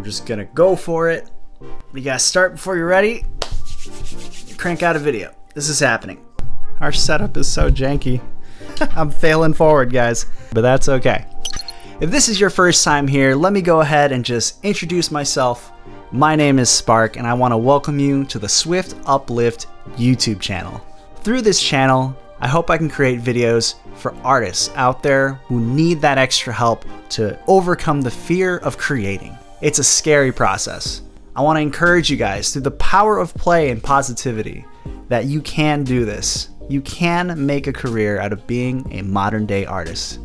I'm just gonna go for it. You gotta start before you're ready. Crank out a video. This is happening. Our setup is so janky. I'm failing forward, guys, but that's okay. If this is your first time here, let me go ahead and just introduce myself. My name is Spark, and I want to welcome you to the Swift Uplift YouTube channel. Through this channel, I hope I can create videos for artists out there who need that extra help to overcome the fear of creating. It's a scary process. I want to encourage you guys through the power of play and positivity that you can do this. You can make a career out of being a modern day artist.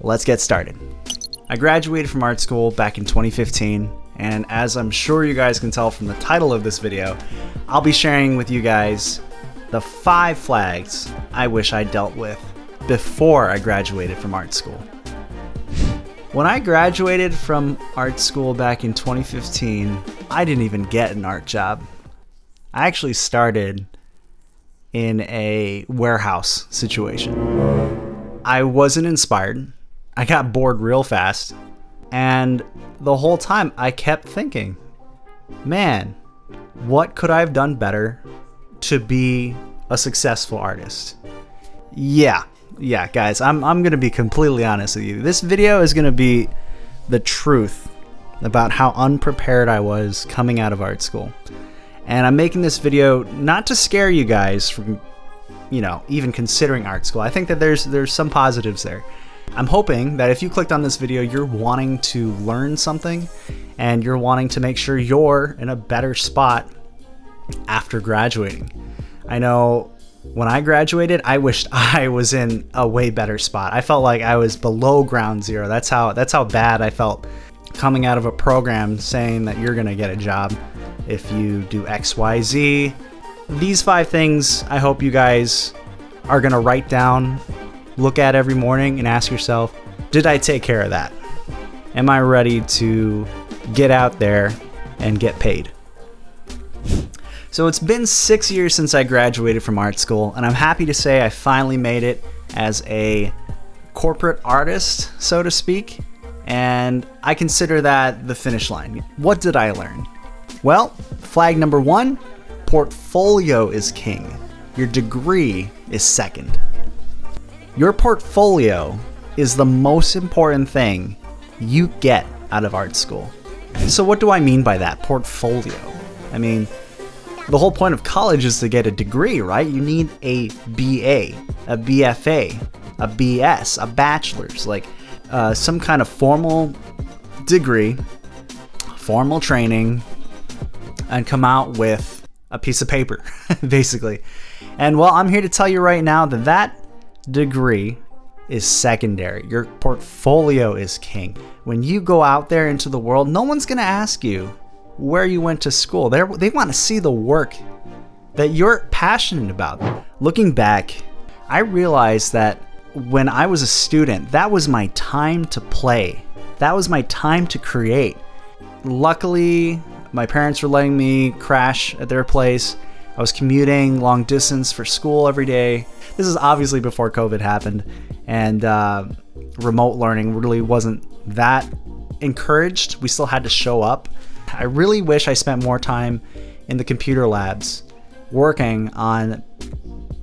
Let's get started. I graduated from art school back in 2015, and as I'm sure you guys can tell from the title of this video, I'll be sharing with you guys the 5 flags I wish I dealt with before I graduated from art school. When I graduated from art school back in 2015, I didn't even get an art job. I actually started in a warehouse situation. I wasn't inspired. I got bored real fast. And the whole time I kept thinking, man, what could I have done better to be a successful artist? Yeah, guys, I'm gonna be completely honest with you. This video is gonna be the truth about how unprepared I was coming out of art school. And I'm making this video not to scare you guys from, even considering art school. I think that there's some positives there. I'm hoping that if you clicked on this video, you're wanting to learn something and you're wanting to make sure you're in a better spot after graduating. I know when I graduated, I wished I was in a way better spot. I felt like I was below ground zero. That's how bad I felt coming out of a program saying that you're gonna get a job if you do XYZ. These 5 things I hope you guys are gonna write down, look at every morning, and ask yourself, did I take care of that? Am I ready to get out there and get paid? So it's been 6 years since I graduated from art school, and I'm happy to say I finally made it as a corporate artist, so to speak, and I consider that the finish line. What did I learn? Well, flag number 1, portfolio is king. Your degree is second. Your portfolio is the most important thing you get out of art school. So what do I mean by that, portfolio? I mean, the whole point of college is to get a degree, right? You need a BA, a BFA, a BS, a bachelor's, like some kind of formal degree, formal training, and come out with a piece of paper, basically. And well, I'm here to tell you right now that that degree is secondary. Your portfolio is king. When you go out there into the world, no one's gonna ask you where you went to school. They want to see the work that you're passionate about. Looking back, I realized that when I was a student, that was my time to play. That was my time to create. Luckily, my parents were letting me crash at their place. I was commuting long distance for school every day. This is obviously before COVID happened, and remote learning really wasn't that encouraged. We still had to show up. I really wish I spent more time in the computer labs working on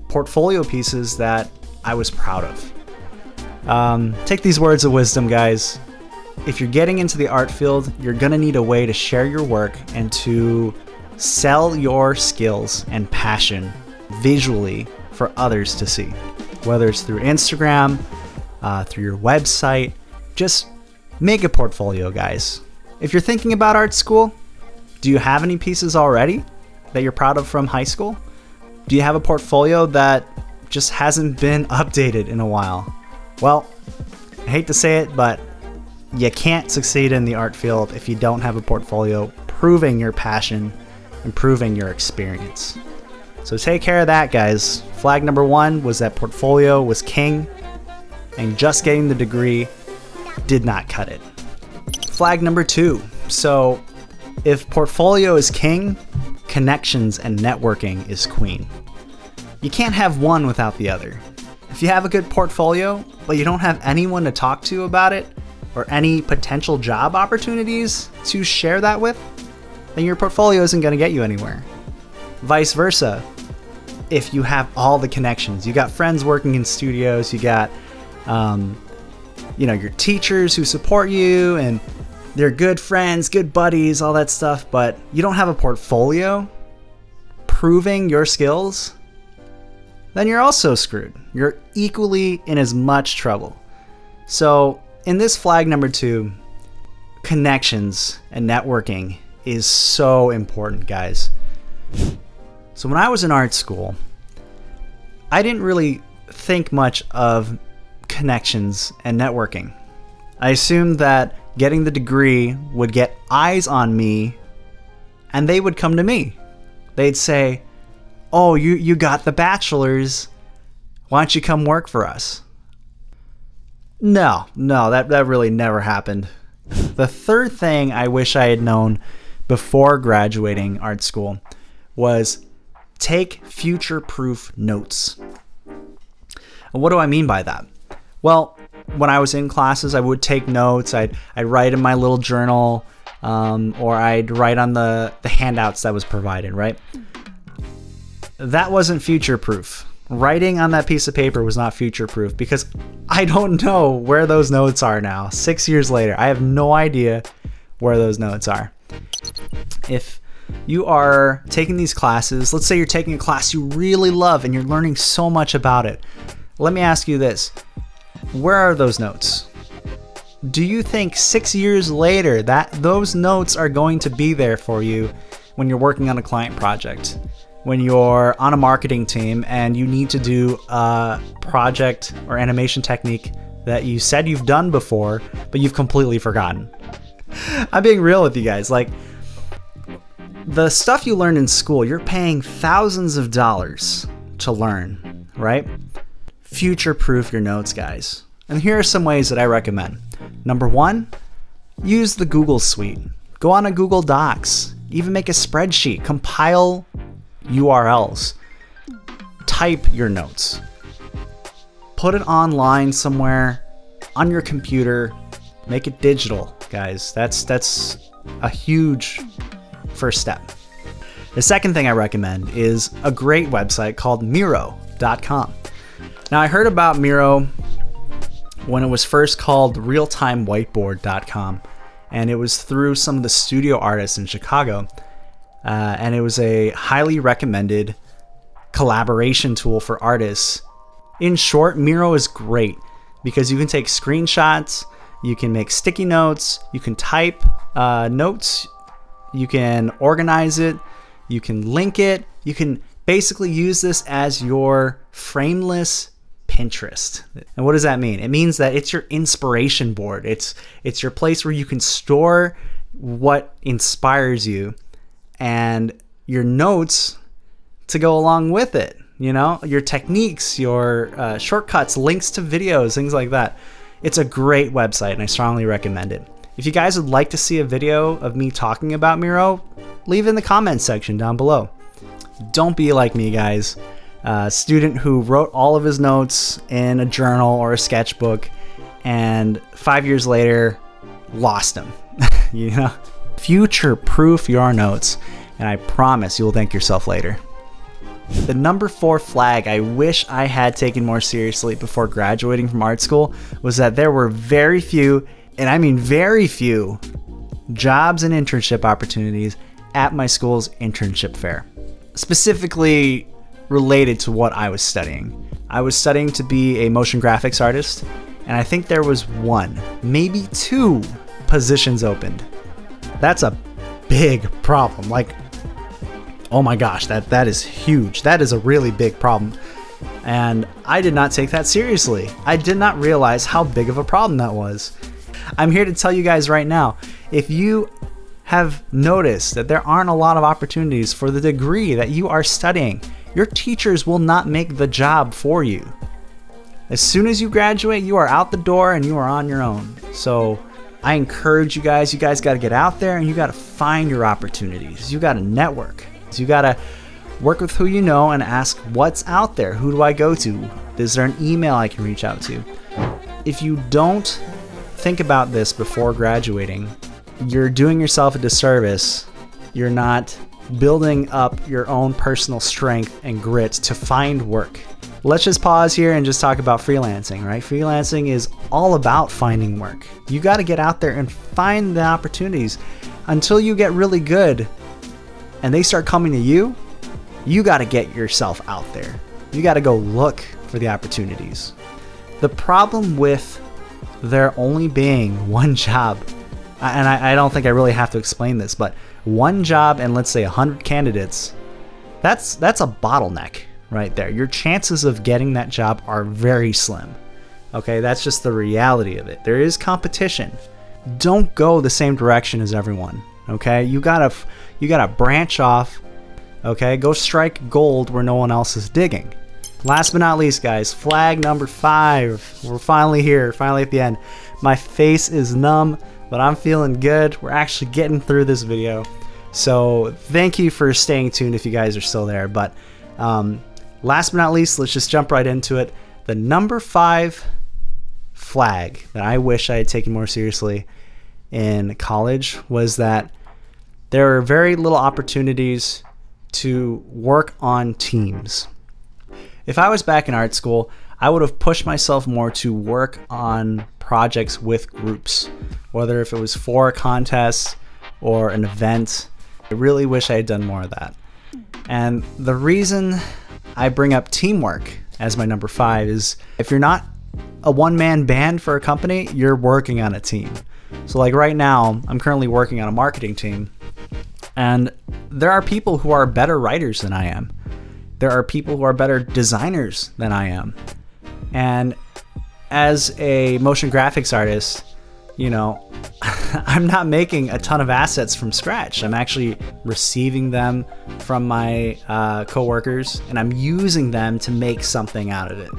portfolio pieces that I was proud of. Take these words of wisdom, guys. If you're getting into the art field, you're gonna need a way to share your work and to sell your skills and passion visually for others to see. Whether it's through Instagram, through your website, just make a portfolio, guys. If you're thinking about art school, do you have any pieces already that you're proud of from high school? Do you have a portfolio that just hasn't been updated in a while? Well, I hate to say it, but you can't succeed in the art field if you don't have a portfolio proving your passion, improving your experience. So take care of that, guys. Flag number 1 was that portfolio was king, and just getting the degree did not cut it. Flag number 2. So if portfolio is king, connections and networking is queen. You can't have one without the other. If you have a good portfolio, but you don't have anyone to talk to about it, or any potential job opportunities to share that with, then your portfolio isn't going to get you anywhere. Vice versa. If you have all the connections, you got friends working in studios, you got, your teachers who support you, and they're good friends, good buddies, all that stuff, but you don't have a portfolio proving your skills, then you're also screwed. You're equally in as much trouble. So in this flag number 2, connections and networking is so important, guys. So when I was in art school, I didn't really think much of connections and networking. I assumed that getting the degree would get eyes on me and they would come to me. They'd say, "Oh, you got the bachelor's. Why don't you come work for us?" No, that really never happened. The third thing I wish I had known before graduating art school was take future-proof notes. And what do I mean by that? Well, when I was in classes, I would take notes. I'd write in my little journal, or I'd write on the handouts that was provided, right? That wasn't future-proof. Writing on that piece of paper was not future-proof because I don't know where those notes are now. 6 years later, I have no idea where those notes are. If you are taking these classes, let's say you're taking a class you really love and you're learning so much about it. Let me ask you this. Where are those notes? Do you think 6 years later that those notes are going to be there for you when you're working on a client project? When you're on a marketing team and you need to do a project or animation technique that you said you've done before, but you've completely forgotten? I'm being real with you guys. Like, the stuff you learned in school, you're paying thousands of dollars to learn, right? Future-proof your notes, guys. And here are some ways that I recommend. Number 1, use the Google Suite. Go on a Google Docs. Even make a spreadsheet. Compile URLs. Type your notes. Put it online somewhere on your computer. Make it digital, guys. That's a huge first step. The second thing I recommend is a great website called Miro.com. Now, I heard about Miro when it was first called realtimewhiteboard.com, and it was through some of the studio artists in Chicago, and it was a highly recommended collaboration tool for artists. In short, Miro is great because you can take screenshots, you can make sticky notes, you can type notes, you can organize it, you can link it, you can basically use this as your frameless Pinterest. And what does that mean? It means that it's your inspiration board. It's your place where you can store what inspires you and your notes to go along with it. You know, your techniques, your shortcuts, links to videos, things like that. It's a great website and I strongly recommend it. If you guys would like to see a video of me talking about Miro, leave it in the comments section down below. Don't be like me, guys. A student who wrote all of his notes in a journal or a sketchbook and 5 years later lost them. You know, future-proof your notes and I promise you will thank yourself later. The number 4 flag I wish I had taken more seriously before graduating from art school was that there were very few, and I mean very few, jobs and internship opportunities at my school's internship fair. Specifically related to what I was studying. I was studying to be a motion graphics artist, and I think there was 1, maybe 2 positions opened. That's a big problem. Like, oh my gosh, that is huge. That is a really big problem. And I did not take that seriously. I did not realize how big of a problem that was. I'm here to tell you guys right now, if you have noticed that there aren't a lot of opportunities for the degree that you are studying, your teachers will not make the job for you. As soon as you graduate, you are out the door and you are on your own. So I encourage you guys got to get out there and you got to find your opportunities. You got to network. You got to work with who you know and ask what's out there. Who do I go to? Is there an email I can reach out to? If you don't think about this before graduating, you're doing yourself a disservice. You're not building up your own personal strength and grit to find work. Let's just pause here and just talk about freelancing, right? Freelancing is all about finding work. You got to get out there and find the opportunities. Until you get really good and they start coming to you, you got to get yourself out there. You got to go look for the opportunities. The problem with there only being one job, and I don't think I really have to explain this, but one job and let's say 100 candidates, that's a bottleneck right there. Your chances of getting that job are very slim. Okay, that's just the reality of it. There is competition. Don't go the same direction as everyone. Okay, you gotta branch off. Okay, go strike gold where no one else is digging. Last but not least, guys, flag number 5. We're finally here, finally at the end. My face is numb, but I'm feeling good. We're actually getting through this video. So thank you for staying tuned if you guys are still there. But last but not least, let's just jump right into it. The number 5 flag that I wish I had taken more seriously in college was that there are very little opportunities to work on teams. If I was back in art school, I would have pushed myself more to work on projects with groups, whether if it was for a contest or an event. I really wish I had done more of that. And the reason I bring up teamwork as my number 5 is if you're not a one-man band for a company, you're working on a team. So like right now, I'm currently working on a marketing team, and there are people who are better writers than I am. There are people who are better designers than I am. And as a motion graphics artist, you know, I'm not making a ton of assets from scratch. I'm actually receiving them from my coworkers, and I'm using them to make something out of it.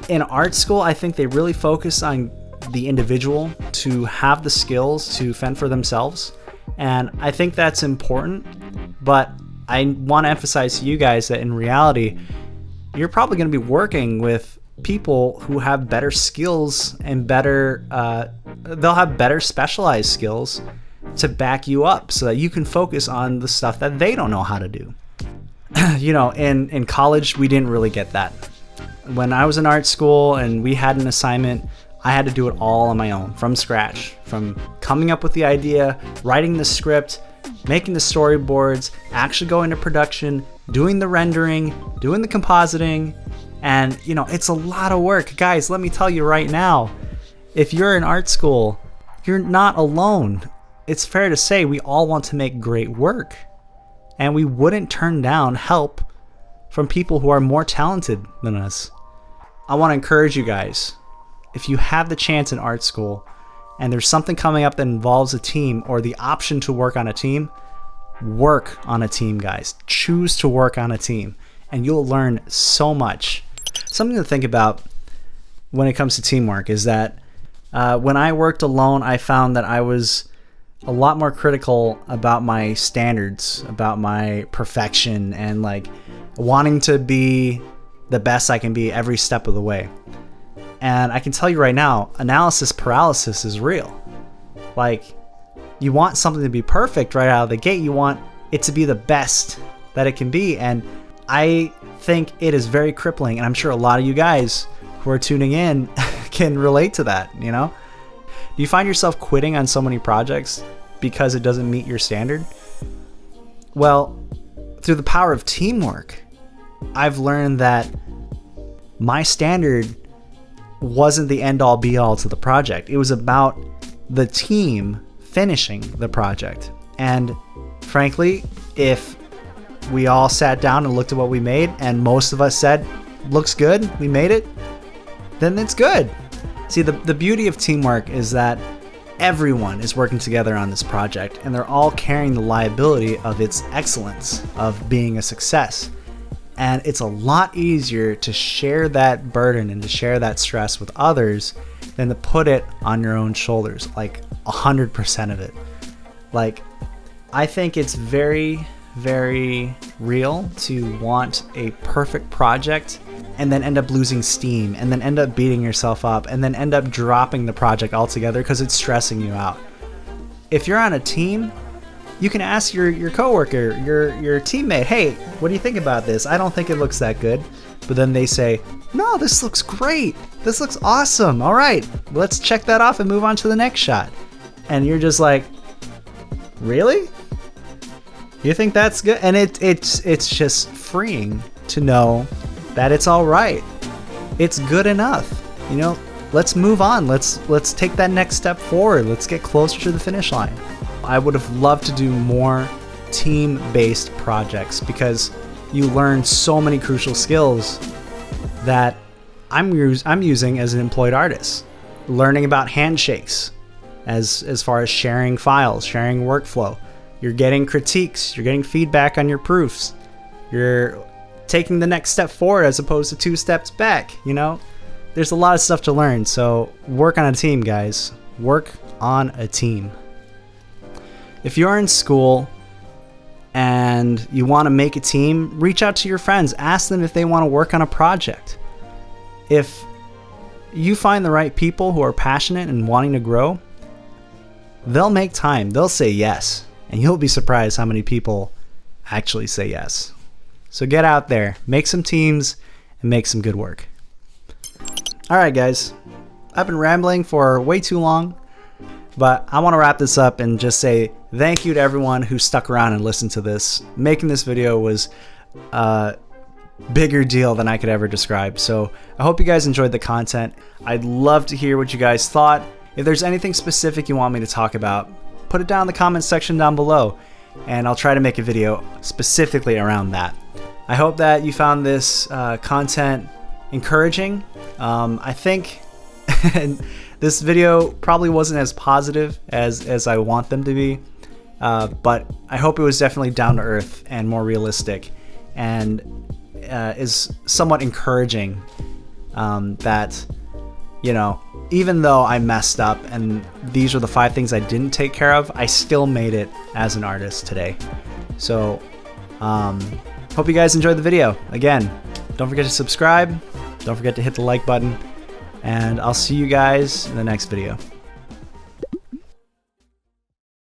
In art school, I think they really focus on the individual to have the skills to fend for themselves. And I think that's important, but I want to emphasize to you guys that in reality, you're probably going to be working with people who have better skills and they'll have better specialized skills to back you up so that you can focus on the stuff that they don't know how to do. You know, in college, we didn't really get that. When I was in art school and we had an assignment, I had to do it all on my own from scratch, from coming up with the idea, writing the script, making the storyboards, actually going to production, doing the rendering, doing the compositing. And you know, it's a lot of work. Guys, let me tell you right now, if you're in art school, you're not alone. It's fair to say we all want to make great work, and we wouldn't turn down help from people who are more talented than us. I want to encourage you guys, if you have the chance in art school and there's something coming up that involves a team or the option to work on a team, work on a team, guys. Choose to work on a team, and you'll learn so much. Something to think about when it comes to teamwork is that when I worked alone, I found that I was a lot more critical about my standards, about my perfection, and like wanting to be the best I can be every step of the way. And I can tell you right now, analysis paralysis is real. Like, you want something to be perfect right out of the gate. You want it to be the best that it can be. And I think it is very crippling. And I'm sure a lot of you guys who are tuning in can relate to that, you know? Do you find yourself quitting on so many projects because it doesn't meet your standard? Well, through the power of teamwork, I've learned that my standard wasn't the end-all be-all to the project. It was about the team finishing the project. And frankly, if we all sat down and looked at what we made and most of us said, looks good, we made it, then it's good. See, the beauty of teamwork is that everyone is working together on this project, and they're all carrying the liability of its excellence, of being a success. And it's a lot easier to share that burden and to share that stress with others than to put it on your own shoulders, like 100% of it. Like, I think it's very, very real to want a perfect project and then end up losing steam and then end up beating yourself up and then end up dropping the project altogether because it's stressing you out. If you're on a team, you can ask your coworker, your teammate, hey, what do you think about this? I don't think it looks that good. But then they say, no, this looks great. This looks awesome. All right, let's check that off and move on to the next shot. And you're just like, really? You think that's good? And it's just freeing to know that it's all right. It's good enough. You know, let's move on. Let's take that next step forward. Let's get closer to the finish line. I would have loved to do more team-based projects because you learn so many crucial skills that I'm using as an employed artist. Learning about handshakes, as far as sharing files, sharing workflow. You're getting critiques, you're getting feedback on your proofs. You're taking the next step forward as opposed to 2 steps back, you know? There's a lot of stuff to learn, so work on a team, guys. Work on a team. If you're in school and you want to make a team, reach out to your friends. Ask them if they want to work on a project. If you find the right people who are passionate and wanting to grow, they'll make time. They'll say yes. And you'll be surprised how many people actually say yes. So get out there, make some teams, and make some good work. All right, guys. I've been rambling for way too long, but I want to wrap this up and just say thank you to everyone who stuck around and listened to this. Making this video was a bigger deal than I could ever describe. So I hope you guys enjoyed the content. I'd love to hear what you guys thought. If there's anything specific you want me to talk about, put it down in the comments section down below, and I'll try to make a video specifically around that. I hope that you found this content encouraging. I think this video probably wasn't as positive as I want them to be, but I hope it was definitely down to earth and more realistic, and is somewhat encouraging that, you know, even though I messed up and these are the 5 things I didn't take care of, I still made it as an artist today. So hope you guys enjoyed the video. Again, don't forget to subscribe, don't forget to hit the like button, and I'll see you guys in the next video.